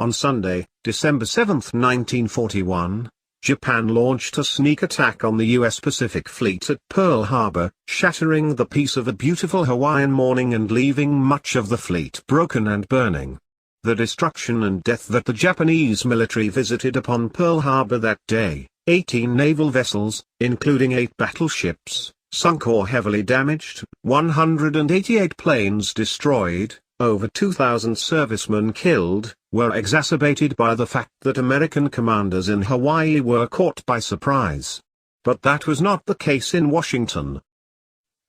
On Sunday, December 7, 1941, Japan launched a sneak attack on the U.S. Pacific Fleet at Pearl Harbor, shattering the peace of a beautiful Hawaiian morning and leaving much of the fleet broken and burning. The destruction and death that the Japanese military visited upon Pearl Harbor that day, 18 naval vessels, including 8 battleships, sunk or heavily damaged, 188 planes destroyed, over 2,000 servicemen killed, were exacerbated by the fact that American commanders in Hawaii were caught by surprise. But that was not the case in Washington.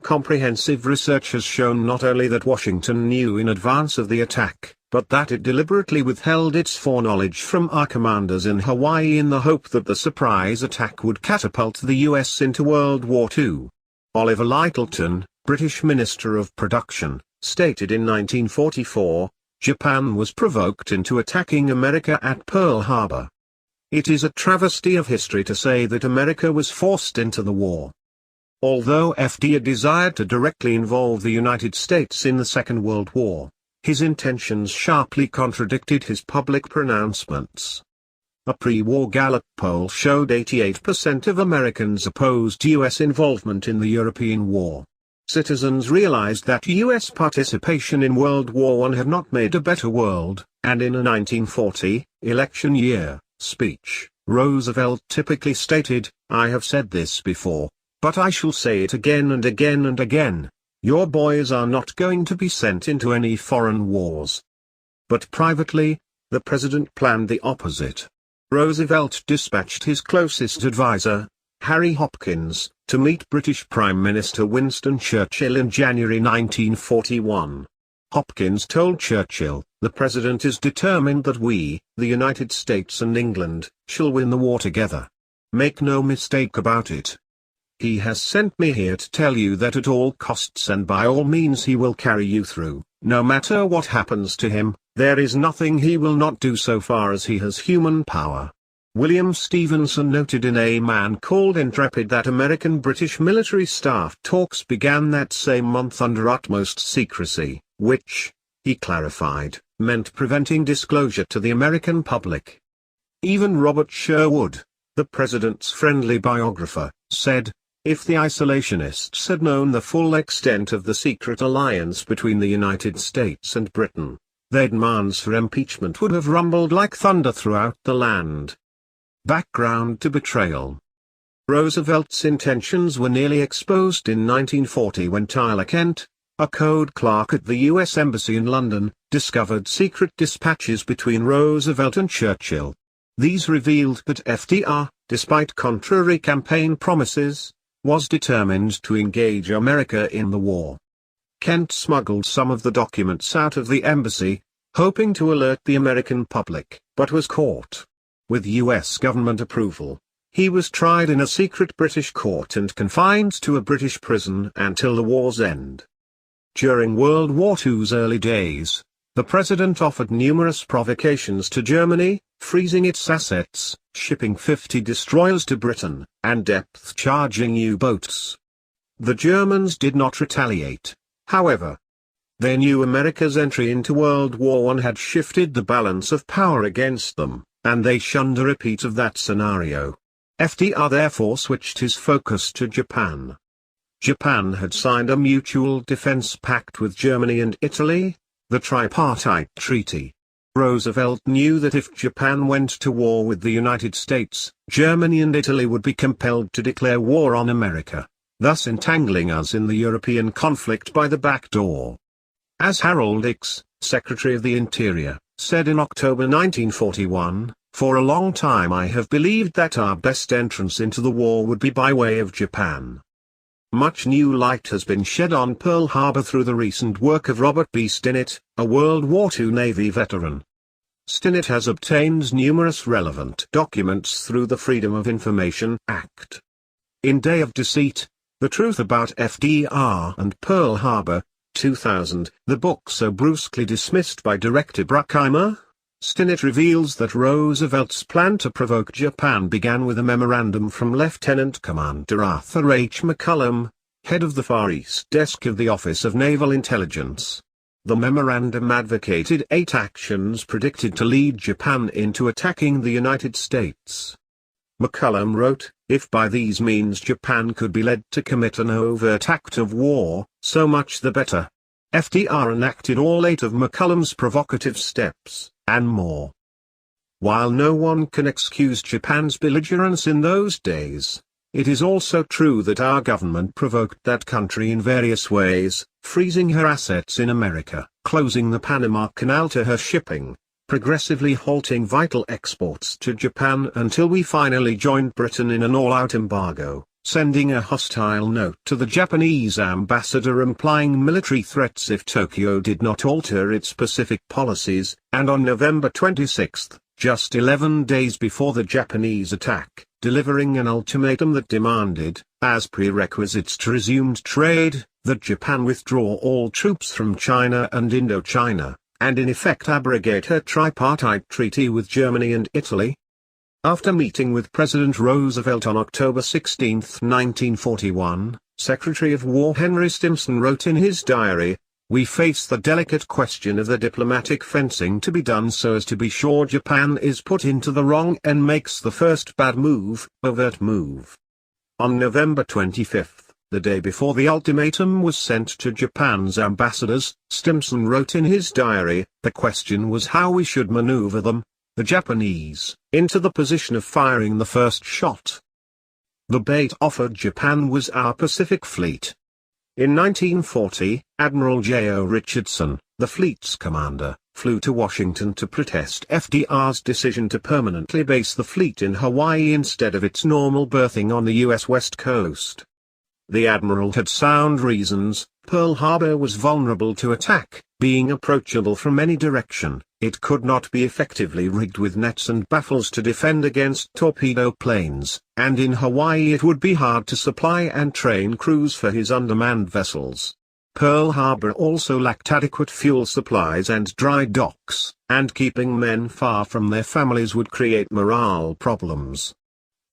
Comprehensive research has shown not only that Washington knew in advance of the attack, but that it deliberately withheld its foreknowledge from our commanders in Hawaii in the hope that the surprise attack would catapult the U.S. into World War II. Oliver Lyttelton, British Minister of Production, stated in 1944, Japan was provoked into attacking America at Pearl Harbor. It is a travesty of history to say that America was forced into the war. Although FDR desired to directly involve the United States in the Second World War, his intentions sharply contradicted his public pronouncements. A pre-war Gallup poll showed 88% of Americans opposed U.S. involvement in the European War. Citizens realized that U.S. participation in World War I had not made a better world, and in a 1940, election year, speech, Roosevelt typically stated, "I have said this before, but I shall say it again and again and again. Your boys are not going to be sent into any foreign wars." But privately, the president planned the opposite. Roosevelt dispatched his closest advisor, Harry Hopkins, to meet British Prime Minister Winston Churchill in January 1941. Hopkins told Churchill, "The President is determined that we, the United States and England, shall win the war together. Make no mistake about it. He has sent me here to tell you that at all costs and by all means he will carry you through, no matter what happens to him. There is nothing he will not do so far as he has human power." William Stevenson noted in A Man Called Intrepid that American-British military staff talks began that same month under utmost secrecy, which, he clarified, meant preventing disclosure to the American public. Even Robert Sherwood, the president's friendly biographer, said, "If the isolationists had known the full extent of the secret alliance between the United States and Britain, their demands for impeachment would have rumbled like thunder throughout the land." Background to betrayal. Roosevelt's intentions were nearly exposed in 1940 when Tyler Kent, a code clerk at the U.S. Embassy in London, discovered secret dispatches between Roosevelt and Churchill. These revealed that FDR, despite contrary campaign promises, was determined to engage America in the war. Kent smuggled some of the documents out of the embassy, hoping to alert the American public, but was caught. With U.S. government approval, he was tried in a secret British court and confined to a British prison until the war's end. During World War II's early days, the president offered numerous provocations to Germany, freezing its assets, shipping 50 destroyers to Britain, and depth-charging U-boats. The Germans did not retaliate, however. They knew America's entry into World War I had shifted the balance of power against them, and they shunned a repeat of that scenario. FDR therefore switched his focus to Japan. Japan had signed a mutual defense pact with Germany and Italy, the Tripartite Treaty. Roosevelt knew that if Japan went to war with the United States, Germany and Italy would be compelled to declare war on America, thus entangling us in the European conflict by the back door. As Harold Ickes, Secretary of the Interior, said in October 1941, "For a long time I have believed that our best entrance into the war would be by way of Japan." Much new light has been shed on Pearl Harbor through the recent work of Robert B. Stinnett, a World War II Navy veteran. Stinnett has obtained numerous relevant documents through the Freedom of Information Act. In Day of Deceit, The Truth About FDR and Pearl Harbor, 2000, the book so brusquely dismissed by director Bruckheimer, Stinnett reveals that Roosevelt's plan to provoke Japan began with a memorandum from Lieutenant Commander Arthur H. McCullum, head of the Far East Desk of the Office of Naval Intelligence. The memorandum advocated 8 actions predicted to lead Japan into attacking the United States. McCullum wrote, "If by these means Japan could be led to commit an overt act of war, so much the better." FDR enacted all 8 of McCullum's provocative steps, and more. While no one can excuse Japan's belligerence in those days, it is also true that our government provoked that country in various ways, freezing her assets in America, closing the Panama Canal to her shipping, progressively halting vital exports to Japan until we finally joined Britain in an all-out embargo, sending a hostile note to the Japanese ambassador implying military threats if Tokyo did not alter its Pacific policies, and on November 26, just 11 days before the Japanese attack, delivering an ultimatum that demanded, as prerequisites to resumed trade, that Japan withdraw all troops from China and Indochina, and in effect abrogate her tripartite treaty with Germany and Italy. After meeting with President Roosevelt on October 16, 1941, Secretary of War Henry Stimson wrote in his diary, "We face the delicate question of the diplomatic fencing to be done so as to be sure Japan is put into the wrong and makes the first bad move, overt move." On November 25, the day before the ultimatum was sent to Japan's ambassadors, Stimson wrote in his diary, "The question was how we should maneuver them, the Japanese, into the position of firing the first shot. The bait offered Japan was our Pacific Fleet." In 1940, Admiral J.O. Richardson, the fleet's commander, flew to Washington to protest FDR's decision to permanently base the fleet in Hawaii instead of its normal berthing on the U.S. West Coast. The admiral had sound reasons. Pearl Harbor was vulnerable to attack, being approachable from any direction. It could not be effectively rigged with nets and baffles to defend against torpedo planes, and in Hawaii it would be hard to supply and train crews for his undermanned vessels. Pearl Harbor also lacked adequate fuel supplies and dry docks, and keeping men far from their families would create morale problems.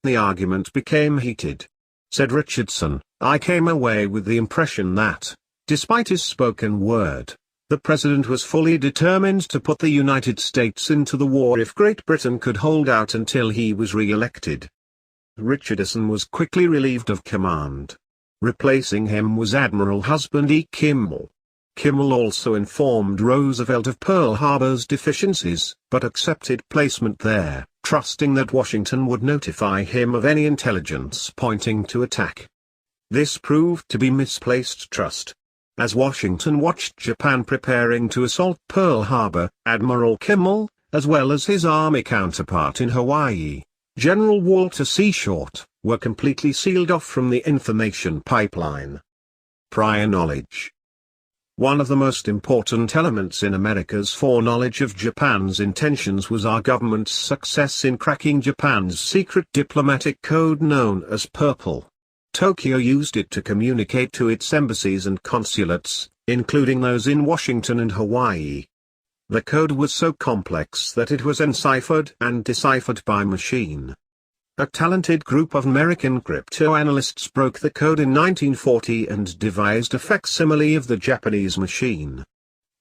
The argument became heated. Said Richardson, "I came away with the impression that, despite his spoken word, the president was fully determined to put the United States into the war if Great Britain could hold out until he was re-elected." Richardson was quickly relieved of command. Replacing him was Admiral Husband E. Kimmel. Kimmel also informed Roosevelt of Pearl Harbor's deficiencies, but accepted placement there, trusting that Washington would notify him of any intelligence pointing to attack. This proved to be misplaced trust. As Washington watched Japan preparing to assault Pearl Harbor, Admiral Kimmel, as well as his army counterpart in Hawaii, General Walter C. Short, were completely sealed off from the information pipeline. Prior knowledge. One of the most important elements in America's foreknowledge of Japan's intentions was our government's success in cracking Japan's secret diplomatic code known as Purple. Tokyo used it to communicate to its embassies and consulates, including those in Washington and Hawaii. The code was so complex that it was enciphered and deciphered by machine. A talented group of American cryptanalysts broke the code in 1940 and devised a facsimile of the Japanese machine.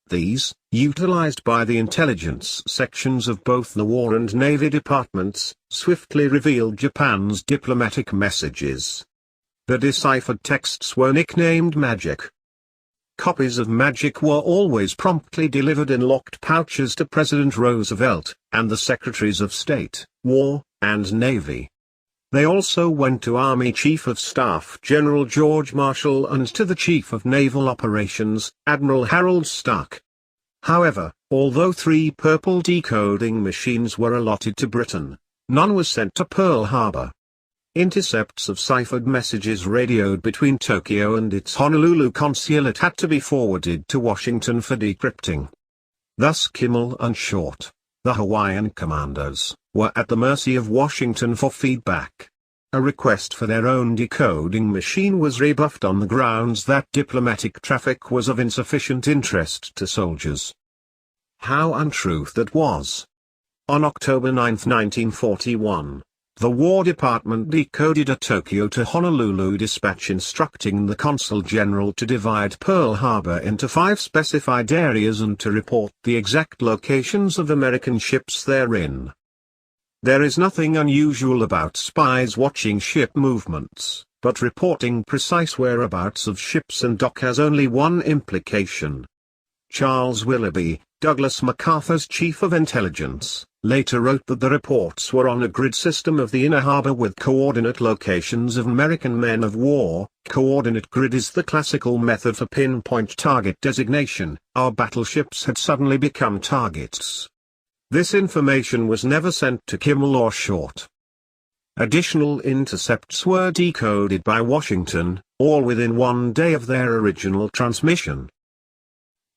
These, utilized by the intelligence sections of both the War and Navy departments, swiftly revealed Japan's diplomatic messages. The deciphered texts were nicknamed Magic. Copies of Magic were always promptly delivered in locked pouches to President Roosevelt, and the Secretaries of State, War, and Navy. They also went to Army Chief of Staff General George Marshall and to the Chief of Naval Operations, Admiral Harold Stark. However, although 3 purple decoding machines were allotted to Britain, none was sent to Pearl Harbor. Intercepts of ciphered messages radioed between Tokyo and its Honolulu consulate had to be forwarded to Washington for decrypting. Thus Kimmel and Short, the Hawaiian commanders, were at the mercy of Washington for feedback. A request for their own decoding machine was rebuffed on the grounds that diplomatic traffic was of insufficient interest to soldiers. How untrue that was! On October 9, 1941, the War Department decoded a Tokyo to Honolulu dispatch instructing the Consul General to divide Pearl Harbor into 5 specified areas and to report the exact locations of American ships therein. There is nothing unusual about spies watching ship movements, but reporting precise whereabouts of ships and dock has only one implication. Charles Willoughby, Douglas MacArthur's chief of intelligence, later wrote that the reports were on a grid system of the inner harbor with coordinate locations of American men of war. Coordinate grid is the classical method for pinpoint target designation. Our battleships had suddenly become targets. This information was never sent to Kimmel or Short. Additional intercepts were decoded by Washington, all within 1 day of their original transmission.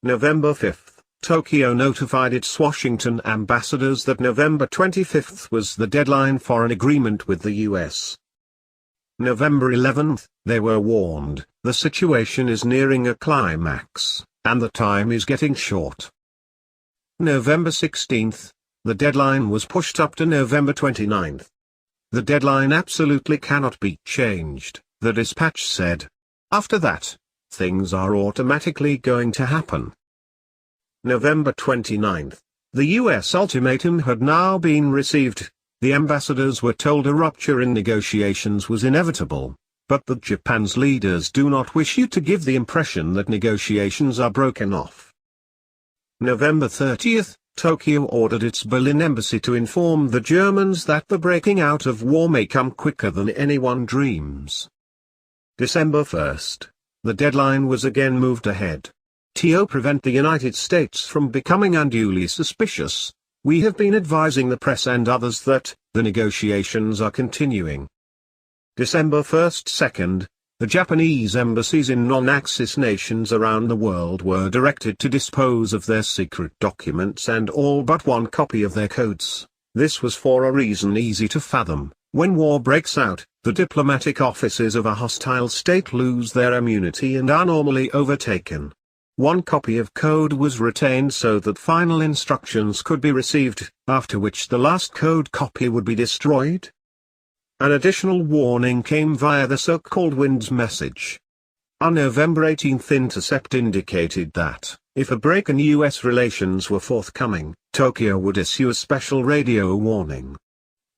November 5, Tokyo notified its Washington ambassadors that November 25 was the deadline for an agreement with the U.S. November 11, they were warned, the situation is nearing a climax, and the time is getting short. November 16, the deadline was pushed up to November 29. The deadline absolutely cannot be changed, the dispatch said. After that, things are automatically going to happen. November 29, the U.S. ultimatum had now been received. The ambassadors were told a rupture in negotiations was inevitable, but that Japan's leaders do not wish you to give the impression that negotiations are broken off. November 30, Tokyo ordered its Berlin embassy to inform the Germans that the breaking out of war may come quicker than anyone dreams. December 1, the deadline was again moved ahead. To prevent the United States from becoming unduly suspicious, we have been advising the press and others that the negotiations are continuing. December 1-2, the Japanese embassies in non-Axis nations around the world were directed to dispose of their secret documents and all but one copy of their codes. This was for a reason easy to fathom. When war breaks out, the diplomatic offices of a hostile state lose their immunity and are normally overtaken. One copy of code was retained so that final instructions could be received, after which the last code copy would be destroyed. An additional warning came via the so-called Wind's message. A November 18 intercept indicated that, if a break in U.S. relations were forthcoming, Tokyo would issue a special radio warning.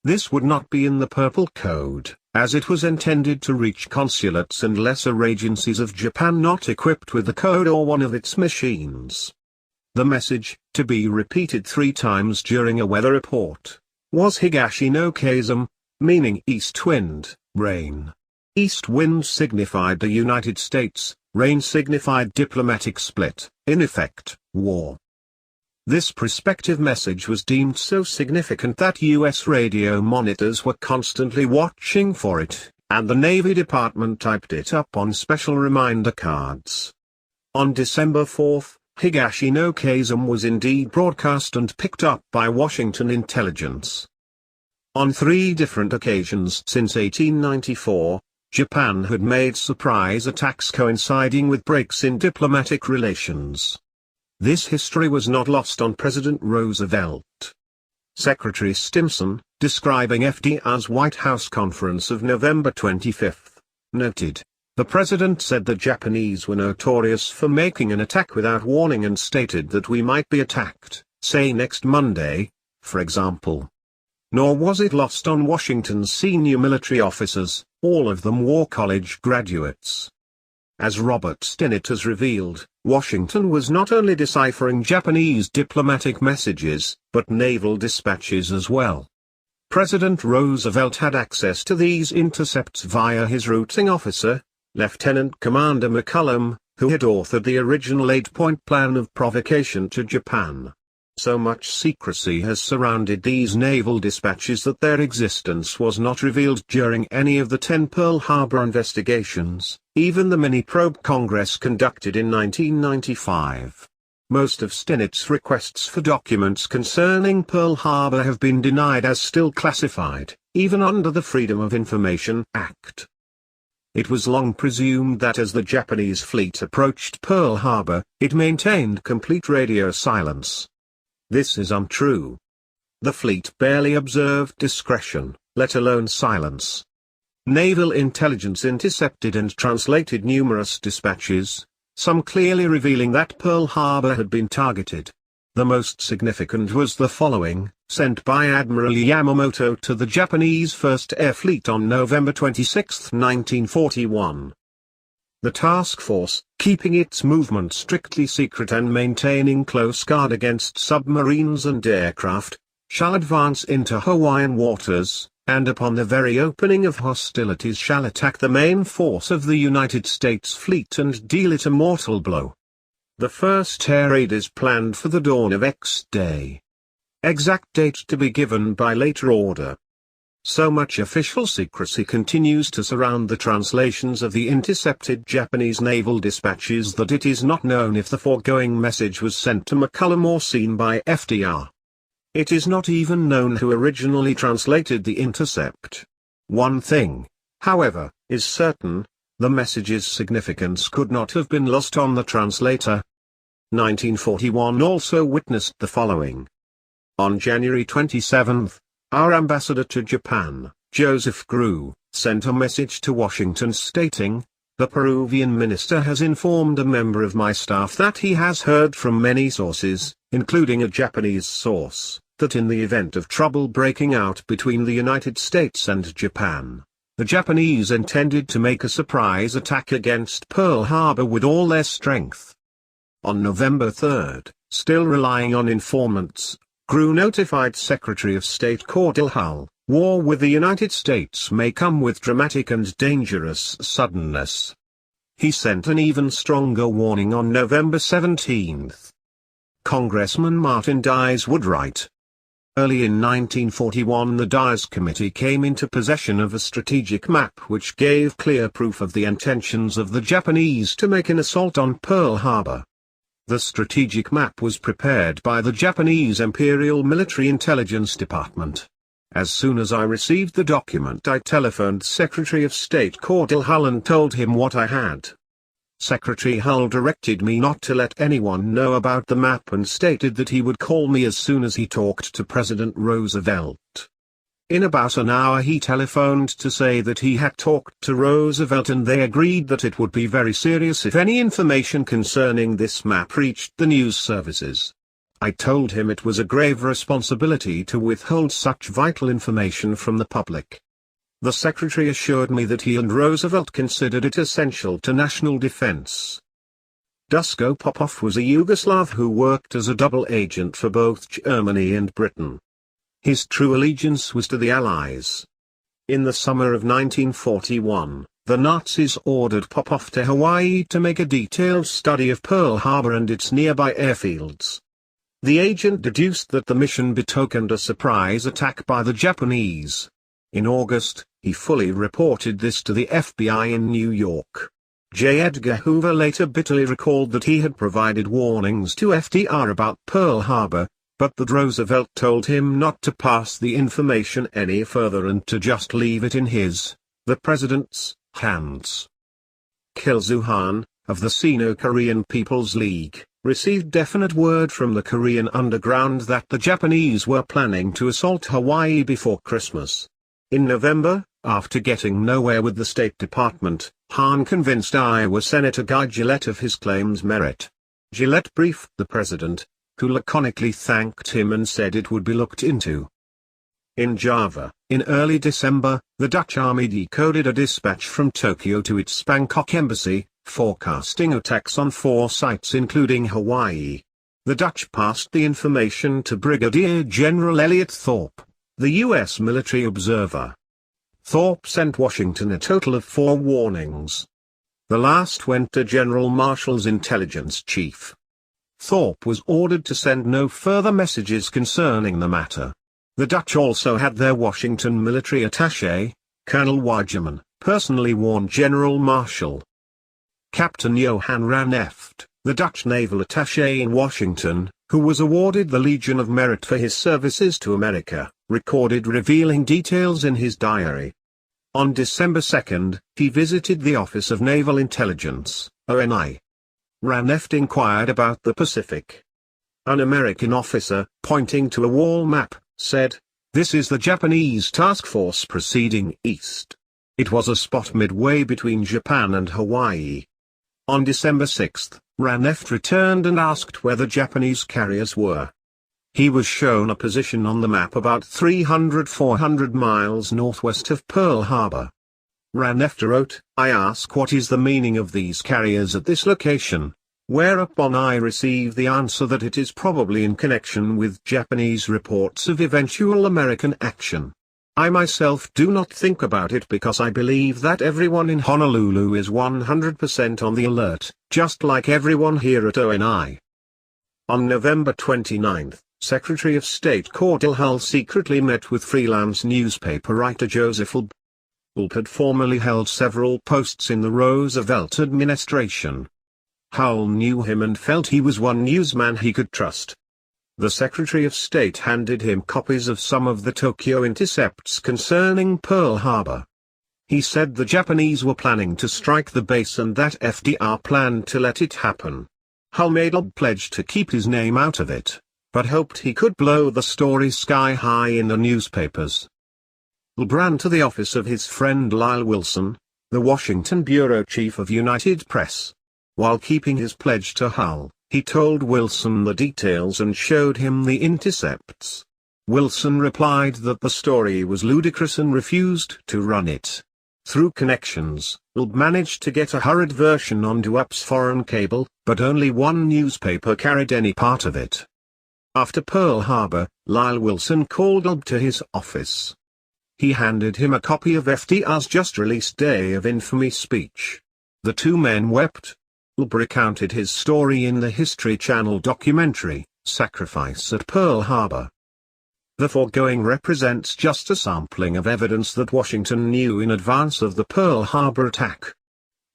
This would not be in the Purple Code, as it was intended to reach consulates and lesser agencies of Japan not equipped with the code or one of its machines. The message, to be repeated 3 times during a weather report, was Higashi no Keizum, meaning east wind, rain. East wind signified the United States, rain signified diplomatic split, in effect, war. This prospective message was deemed so significant that U.S. radio monitors were constantly watching for it, and the Navy Department typed it up on special reminder cards. On December 4, Higashi no Keizum was indeed broadcast and picked up by Washington intelligence. On 3 different occasions since 1894, Japan had made surprise attacks coinciding with breaks in diplomatic relations. This history was not lost on President Roosevelt. Secretary Stimson, describing FDR's White House conference of November 25, noted, "The president said the Japanese were notorious for making an attack without warning and stated that we might be attacked, say next Monday, for example." Nor was it lost on Washington's senior military officers, all of them War College graduates. As Robert Stinnett has revealed, Washington was not only deciphering Japanese diplomatic messages, but naval dispatches as well. President Roosevelt had access to these intercepts via his routing officer, Lieutenant Commander McCullum, who had authored the original 8-point plan of provocation to Japan. So much secrecy has surrounded these naval dispatches that their existence was not revealed during any of the 10 Pearl Harbor investigations, even the mini-probe Congress conducted in 1995. Most of Stinnett's requests for documents concerning Pearl Harbor have been denied as still classified, even under the Freedom of Information Act. It was long presumed that as the Japanese fleet approached Pearl Harbor, it maintained complete radio silence. This is untrue. The fleet barely observed discretion, let alone silence. Naval intelligence intercepted and translated numerous dispatches, some clearly revealing that Pearl Harbor had been targeted. The most significant was the following, sent by Admiral Yamamoto to the Japanese First Air Fleet on November 26, 1941. The task force, keeping its movement strictly secret and maintaining close guard against submarines and aircraft, shall advance into Hawaiian waters, and upon the very opening of hostilities shall attack the main force of the United States fleet and deal it a mortal blow. The first air raid is planned for the dawn of X Day. Exact date to be given by later order. So much official secrecy continues to surround the translations of the intercepted Japanese naval dispatches that it is not known if the foregoing message was sent to McCullum or seen by FDR. It is not even known who originally translated the intercept. One thing, however, is certain: the message's significance could not have been lost on the translator. 1941 also witnessed the following. On January 27, our ambassador to Japan, Joseph Grew, sent a message to Washington stating, "The Peruvian minister has informed a member of my staff that he has heard from many sources, including a Japanese source, that in the event of trouble breaking out between the United States and Japan, the Japanese intended to make a surprise attack against Pearl Harbor with all their strength." On November 3, still relying on informants, Grew notified Secretary of State Cordell Hull, "War with the United States may come with dramatic and dangerous suddenness." He sent an even stronger warning on November 17. Congressman Martin Dies Woodwright. Early in 1941 the Dies Committee came into possession of a strategic map which gave clear proof of the intentions of the Japanese to make an assault on Pearl Harbor. The strategic map was prepared by the Japanese Imperial Military Intelligence Department. As soon as I received the document I telephoned Secretary of State Cordell Hull and told him what I had. Secretary Hull directed me not to let anyone know about the map and stated that he would call me as soon as he talked to President Roosevelt. In about an hour he telephoned to say that he had talked to Roosevelt and they agreed that it would be very serious if any information concerning this map reached the news services. I told him it was a grave responsibility to withhold such vital information from the public. The Secretary assured me that he and Roosevelt considered it essential to national defense. Duško Popov was a Yugoslav who worked as a double agent for both Germany and Britain. His true allegiance was to the Allies. In the summer of 1941, the Nazis ordered Popov to Hawaii to make a detailed study of Pearl Harbor and its nearby airfields. The agent deduced that the mission betokened a surprise attack by the Japanese. In August, he fully reported this to the FBI in New York. J. Edgar Hoover later bitterly recalled that he had provided warnings to FDR about Pearl Harbor, but that Roosevelt told him not to pass the information any further and to just leave it in his, the president's, hands. Kim Il-sung, of the Sino-Korean People's League, received definite word from the Korean underground that the Japanese were planning to assault Hawaii before Christmas. In November, after getting nowhere with the State Department, Han convinced Iowa Senator Guy Gillette of his claim's merit. Gillette briefed the president, who laconically thanked him and said it would be looked into. In Java, in early December, the Dutch army decoded a dispatch from Tokyo to its Bangkok embassy, forecasting attacks on 4 sites including Hawaii. The Dutch passed the information to Brigadier General Elliot Thorpe, the U.S. military observer. Thorpe sent Washington a total of 4 warnings. The last went to General Marshall's intelligence chief. Thorpe was ordered to send no further messages concerning the matter. The Dutch also had their Washington military attaché, Colonel Weigeman, personally warn General Marshall. Captain Johan Raneft, the Dutch naval attaché in Washington, who was awarded the Legion of Merit for his services to America, recorded revealing details in his diary. On December 2, he visited the Office of Naval Intelligence, ONI. Raneft inquired about the Pacific. An American officer, pointing to a wall map, said, This is the Japanese task force proceeding east. It was a spot midway between Japan and Hawaii. On December 6, Raneft returned and asked where the Japanese carriers were. He was shown a position on the map about 300–400 miles northwest of Pearl Harbor. Raneft wrote, "I ask what is the meaning of these carriers at this location," whereupon I received the answer that it is probably in connection with Japanese reports of eventual American action. I myself do not think about it because I believe that everyone in Honolulu is 100% on the alert, just like everyone here at ONI. On November 29, Secretary of State Cordell Hull secretly met with freelance newspaper writer Joseph Ulb. Ulb had formerly held several posts in the Roosevelt administration. Hull knew him and felt he was one newsman he could trust. The Secretary of State handed him copies of some of the Tokyo intercepts concerning Pearl Harbor. He said the Japanese were planning to strike the base and that FDR planned to let it happen. Hull made Ulb pledge to keep his name out of it, but hoped he could blow the story sky high in the newspapers. Ulb ran to the office of his friend Lyle Wilson, the Washington bureau chief of United Press. While keeping his pledge to Hull, he told Wilson the details and showed him the intercepts. Wilson replied that the story was ludicrous and refused to run it. Through connections, Ulb managed to get a hurried version onto UP's foreign cable, but only one newspaper carried any part of it. After Pearl Harbor, Lyle Wilson called Ulb to his office. He handed him a copy of FDR's just-released Day of Infamy speech. The two men wept. Ulb recounted his story in the History Channel documentary, Sacrifice at Pearl Harbor. The foregoing represents just a sampling of evidence that Washington knew in advance of the Pearl Harbor attack.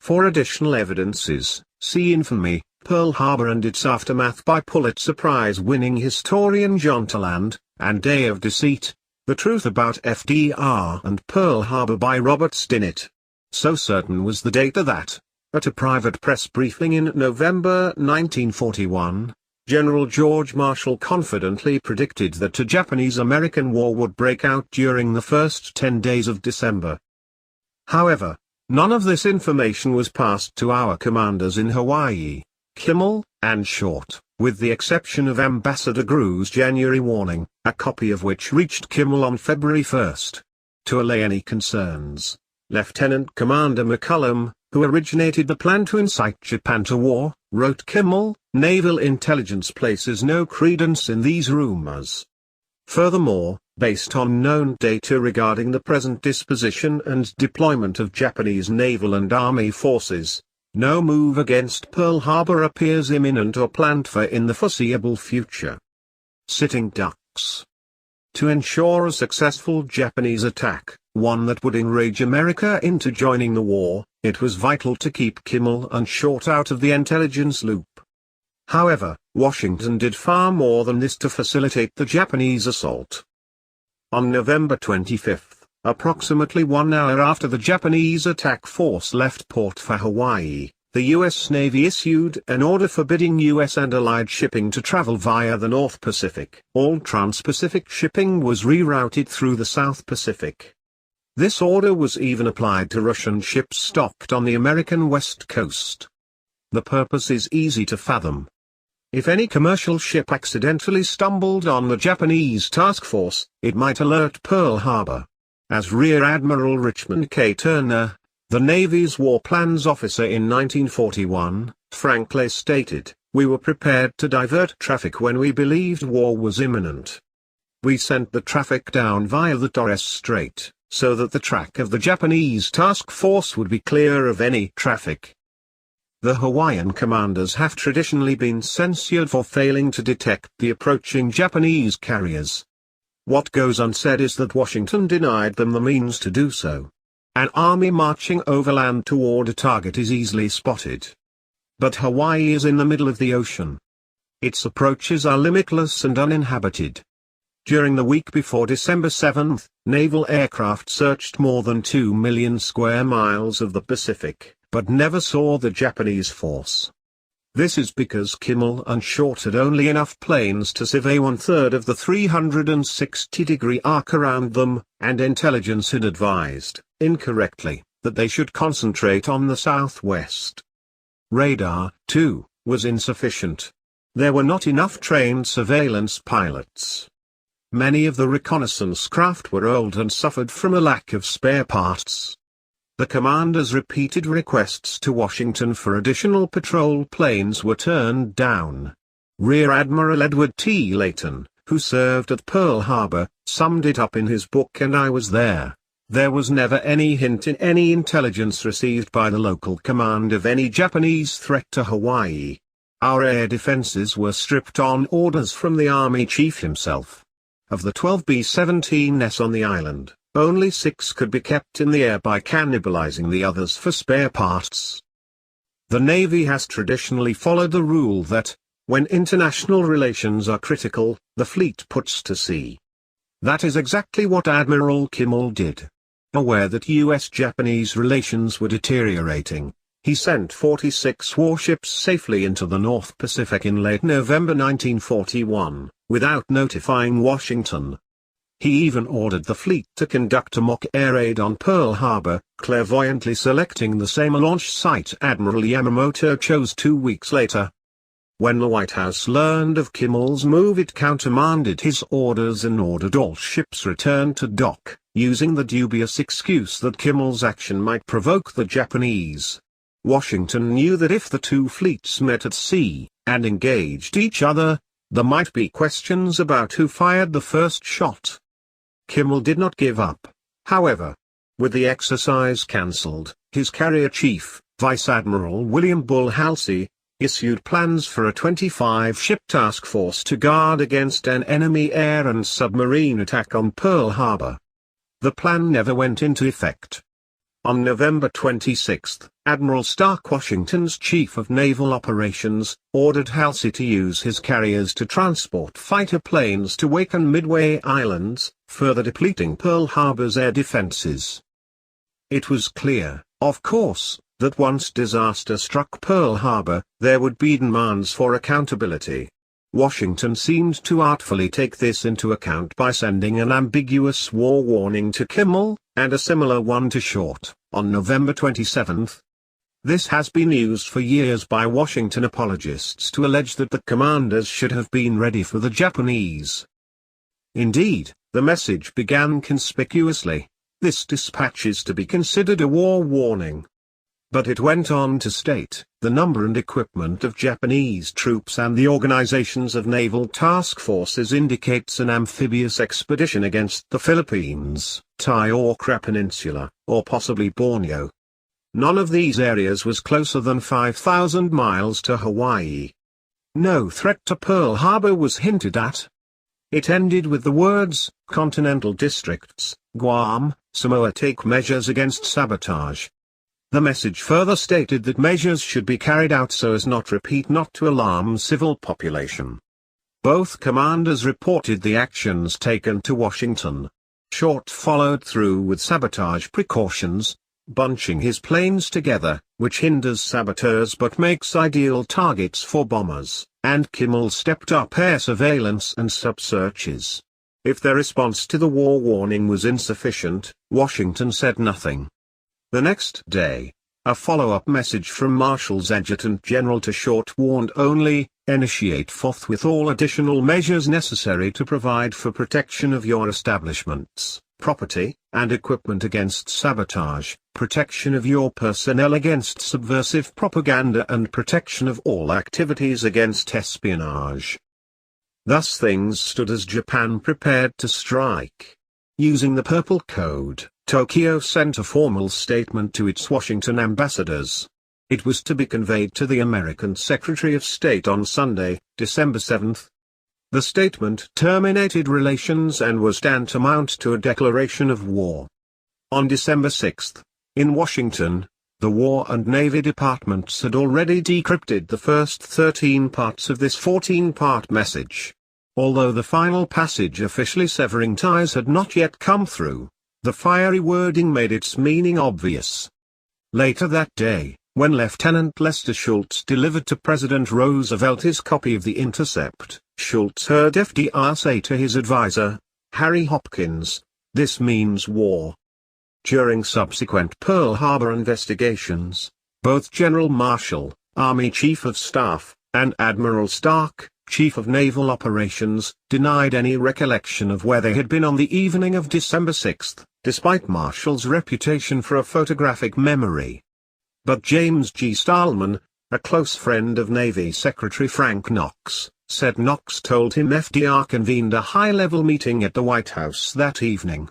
For additional evidences, see Infamy, Pearl Harbor and its Aftermath by Pulitzer Prize-winning historian John Toland, and Day of Deceit, The Truth About FDR and Pearl Harbor by Robert Stinnett. So certain was the data that, at a private press briefing in November 1941, General George Marshall confidently predicted that a Japanese-American war would break out during the first 10 days of December. However, none of this information was passed to our commanders in Hawaii, Kimmel and Short, with the exception of Ambassador Grew's January warning, a copy of which reached Kimmel on February 1. To allay any concerns, Lieutenant Commander McCullum, who originated the plan to incite Japan to war, wrote Kimmel, "Naval intelligence places no credence in these rumors." Furthermore, based on known data regarding the present disposition and deployment of Japanese naval and army forces, no move against Pearl Harbor appears imminent or planned for in the foreseeable future. Sitting ducks. To ensure a successful Japanese attack, one that would enrage America into joining the war, it was vital to keep Kimmel and Short out of the intelligence loop. However, Washington did far more than this to facilitate the Japanese assault. On November 25, approximately 1 hour after the Japanese attack force left port for Hawaii, the U.S. Navy issued an order forbidding U.S. and Allied shipping to travel via the North Pacific. All trans-Pacific shipping was rerouted through the South Pacific. This order was even applied to Russian ships stocked on the American west coast. The purpose is easy to fathom. If any commercial ship accidentally stumbled on the Japanese task force, it might alert Pearl Harbor. As Rear Admiral Richmond K. Turner, the Navy's War Plans officer in 1941, frankly stated, "We were prepared to divert traffic when we believed war was imminent. We sent the traffic down via the Torres Strait, so that the track of the Japanese task force would be clear of any traffic." The Hawaiian commanders have traditionally been censured for failing to detect the approaching Japanese carriers. What goes unsaid is that Washington denied them the means to do so. An army marching overland toward a target is easily spotted. But Hawaii is in the middle of the ocean. Its approaches are limitless and uninhabited. During the week before December 7, naval aircraft searched more than 2 million square miles of the Pacific, but never saw the Japanese force. This is because Kimmel and Short had only enough planes to survey 1/3 of the 360-degree arc around them, and intelligence had advised, incorrectly, that they should concentrate on the southwest. Radar, too, was insufficient. There were not enough trained surveillance pilots. Many of the reconnaissance craft were old and suffered from a lack of spare parts. The commander's repeated requests to Washington for additional patrol planes were turned down. Rear Admiral Edward T. Layton, who served at Pearl Harbor, summed it up in his book "And I Was There." There was never any hint in any intelligence received by the local command of any Japanese threat to Hawaii. Our air defenses were stripped on orders from the Army Chief himself. Of the 12 B-17s on the island, only 6 could be kept in the air by cannibalizing the others for spare parts. The Navy has traditionally followed the rule that, when international relations are critical, the fleet puts to sea. That is exactly what Admiral Kimmel did. Aware that U.S.-Japanese relations were deteriorating, he sent 46 warships safely into the North Pacific in late November 1941, without notifying Washington. He even ordered the fleet to conduct a mock air raid on Pearl Harbor, clairvoyantly selecting the same launch site Admiral Yamamoto chose 2 weeks later. When the White House learned of Kimmel's move, it countermanded his orders and ordered all ships returned to dock, using the dubious excuse that Kimmel's action might provoke the Japanese. Washington knew that if the two fleets met at sea, and engaged each other, there might be questions about who fired the first shot. Kimmel did not give up, however. With the exercise cancelled, his carrier chief, Vice Admiral William Bull Halsey, issued plans for a 25-ship task force to guard against an enemy air and submarine attack on Pearl Harbor. The plan never went into effect. On November 26, Admiral Stark, Washington's Chief of Naval Operations, ordered Halsey to use his carriers to transport fighter planes to Wake and Midway Islands, further depleting Pearl Harbor's air defenses. It was clear, of course, that once disaster struck Pearl Harbor, there would be demands for accountability. Washington seemed to artfully take this into account by sending an ambiguous war warning to Kimmel, and a similar one to Short, on November 27. This has been used for years by Washington apologists to allege that the commanders should have been ready for the Japanese. Indeed, the message began conspicuously: "This dispatch is to be considered a war warning." But it went on to state, "The number and equipment of Japanese troops and the organizations of naval task forces indicates an amphibious expedition against the Philippines, Tai-Okra Peninsula, or possibly Borneo. None of these areas was closer than 5,000 miles to Hawaii. No threat to Pearl Harbor was hinted at." It ended with the words, "Continental districts, Guam, Samoa take measures against sabotage." The message further stated that measures should be carried out so as not to alarm civil population. Both commanders reported the actions taken to Washington. Short followed through with sabotage precautions, bunching his planes together, which hinders saboteurs but makes ideal targets for bombers, and Kimmel stepped up air surveillance and sub-searches. If their response to the war warning was insufficient, Washington said nothing. The next day, a follow-up message from Marshall's Adjutant General to Short warned only, "Initiate forthwith all additional measures necessary to provide for protection of your establishments, property, and equipment against sabotage, protection of your personnel against subversive propaganda and protection of all activities against espionage." Thus things stood as Japan prepared to strike. Using the Purple Code, Tokyo sent a formal statement to its Washington ambassadors. It was to be conveyed to the American Secretary of State on Sunday, December 7. The statement terminated relations and was tantamount to a declaration of war. On December 6, in Washington, the War and Navy departments had already decrypted the first 13 parts of this 14-part message. Although the final passage officially severing ties had not yet come through, the fiery wording made its meaning obvious. Later that day, When Lieutenant Lester Schultz delivered to President Roosevelt his copy of the intercept, Schultz heard FDR say to his advisor, Harry Hopkins, "This means war." During subsequent Pearl Harbor investigations, both General Marshall, Army Chief of Staff, and Admiral Stark, Chief of Naval Operations, denied any recollection of where they had been on the evening of December 6, despite Marshall's reputation for a photographic memory. But James G. Stahlman, a close friend of Navy Secretary Frank Knox, said Knox told him FDR convened a high-level meeting at the White House that evening.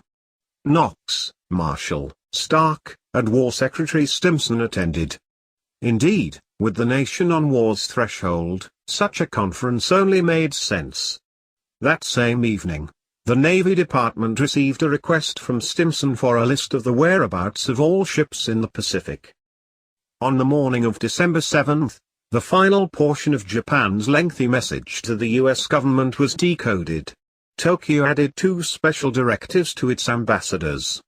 Knox, Marshall, Stark, and War Secretary Stimson attended. Indeed, with the nation on war's threshold, such a conference only made sense. That same evening, the Navy Department received a request from Stimson for a list of the whereabouts of all ships in the Pacific. On the morning of December 7, the final portion of Japan's lengthy message to the U.S. government was decoded. Tokyo added 2 special directives to its ambassadors.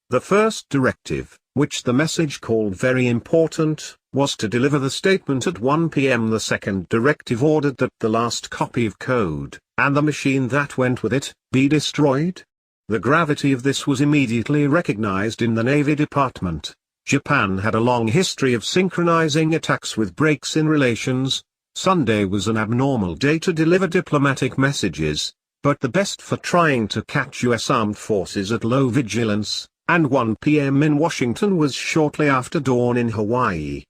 The first directive, which the message called very important, was to deliver the statement at 1 p.m. The second directive ordered that the last copy of code, and the machine that went with it, be destroyed. The gravity of this was immediately recognized in the Navy Department. Japan had a long history of synchronizing attacks with breaks in relations. Sunday was an abnormal day to deliver diplomatic messages, but the best for trying to catch U.S. armed forces at low vigilance, and 1 p.m. in Washington was shortly after dawn in Hawaii.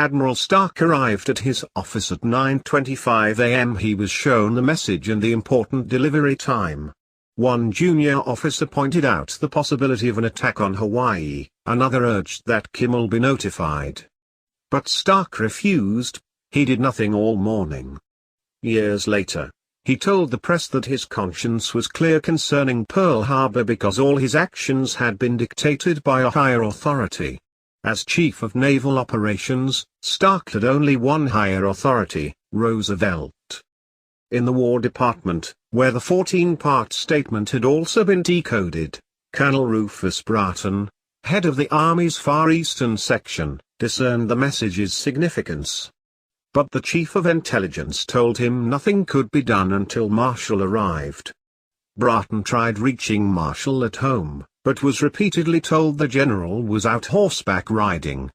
Admiral Stark arrived at his office at 9:25 a.m. He was shown the message and the important delivery time. One junior officer pointed out the possibility of an attack on Hawaii, another urged that Kimmel be notified. But Stark refused. He did nothing all morning. Years later, he told the press that his conscience was clear concerning Pearl Harbor because all his actions had been dictated by a higher authority. As Chief of Naval Operations, Stark had only one higher authority, Roosevelt. In the War Department, where the 14-part statement had also been decoded, Colonel Rufus Bratton, head of the Army's Far Eastern Section, discerned the message's significance. But the Chief of Intelligence told him nothing could be done until Marshall arrived. Bratton tried reaching Marshall at home, but was repeatedly told the general was out horseback riding.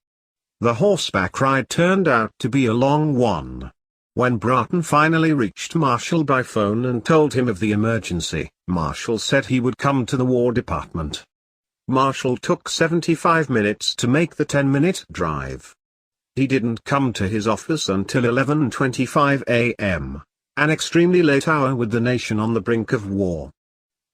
The horseback ride turned out to be a long one. When Bratton finally reached Marshall by phone and told him of the emergency, Marshall said he would come to the War Department. Marshall took 75 minutes to make the 10-minute drive. He didn't come to his office until 11:25 a.m., an extremely late hour with the nation on the brink of war.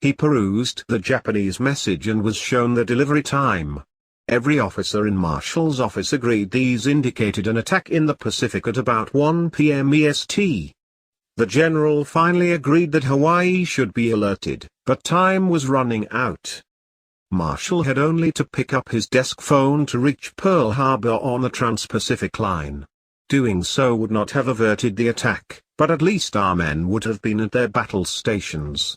He perused the Japanese message and was shown the delivery time. Every officer in Marshall's office agreed these indicated an attack in the Pacific at about 1 p.m. EST. The general finally agreed that Hawaii should be alerted, but time was running out. Marshall had only to pick up his desk phone to reach Pearl Harbor on the Trans-Pacific Line. Doing so would not have averted the attack, but at least our men would have been at their battle stations.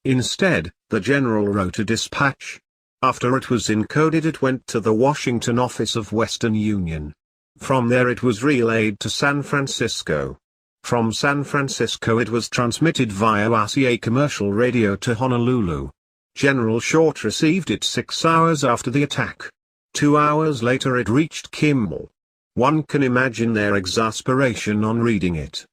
Instead, the general wrote a dispatch. After it was encoded, it went to the Washington office of Western Union. From there it was relayed to San Francisco. From San Francisco it was transmitted via RCA commercial radio to Honolulu. General Short received it 6 hours after the attack. 2 hours later it reached Kimmel. One can imagine their exasperation on reading it.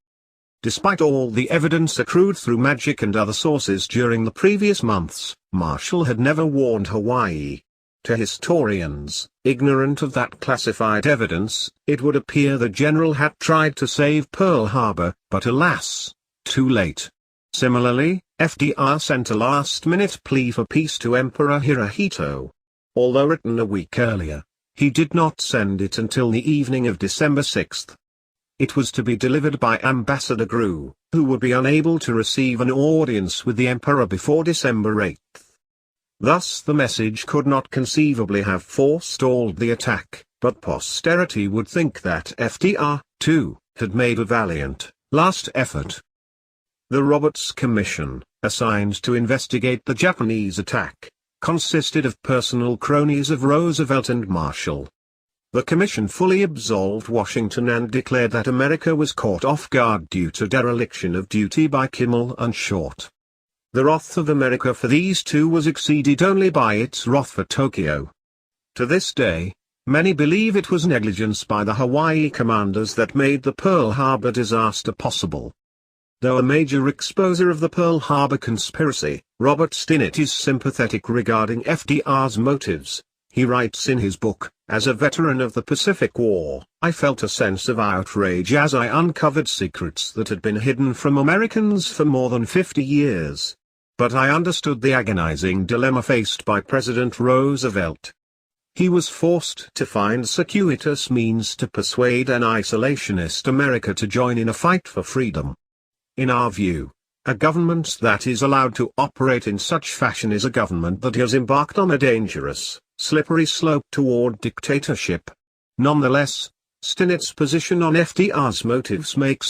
Despite all the evidence accrued through magic and other sources during the previous months, Marshall had never warned Hawaii. To historians, ignorant of that classified evidence, it would appear the general had tried to save Pearl Harbor, but alas, too late. Similarly, FDR sent a last-minute plea for peace to Emperor Hirohito. Although written a week earlier, he did not send it until the evening of December 6. It was to be delivered by Ambassador Grew, who would be unable to receive an audience with the emperor before December 8. Thus the message could not conceivably have forestalled the attack, but posterity would think that FDR, too, had made a valiant, last effort. The Roberts Commission, assigned to investigate the Japanese attack, consisted of personal cronies of Roosevelt and Marshall. The commission fully absolved Washington and declared that America was caught off guard due to dereliction of duty by Kimmel and Short. The wrath of America for these two was exceeded only by its wrath for Tokyo. To this day, many believe it was negligence by the Hawaii commanders that made the Pearl Harbor disaster possible. Though a major exposer of the Pearl Harbor conspiracy, Robert Stinnett is sympathetic regarding FDR's motives. He writes in his book, "As a veteran of the Pacific War, I felt a sense of outrage as I uncovered secrets that had been hidden from Americans for more than 50 years. But I understood the agonizing dilemma faced by President Roosevelt. He was forced to find circuitous means to persuade an isolationist America to join in a fight for freedom. In our view, a government that is allowed to operate in such fashion is a government that has embarked on a dangerous, slippery slope toward dictatorship." Nonetheless, Stinnett's position on FDR's motives makes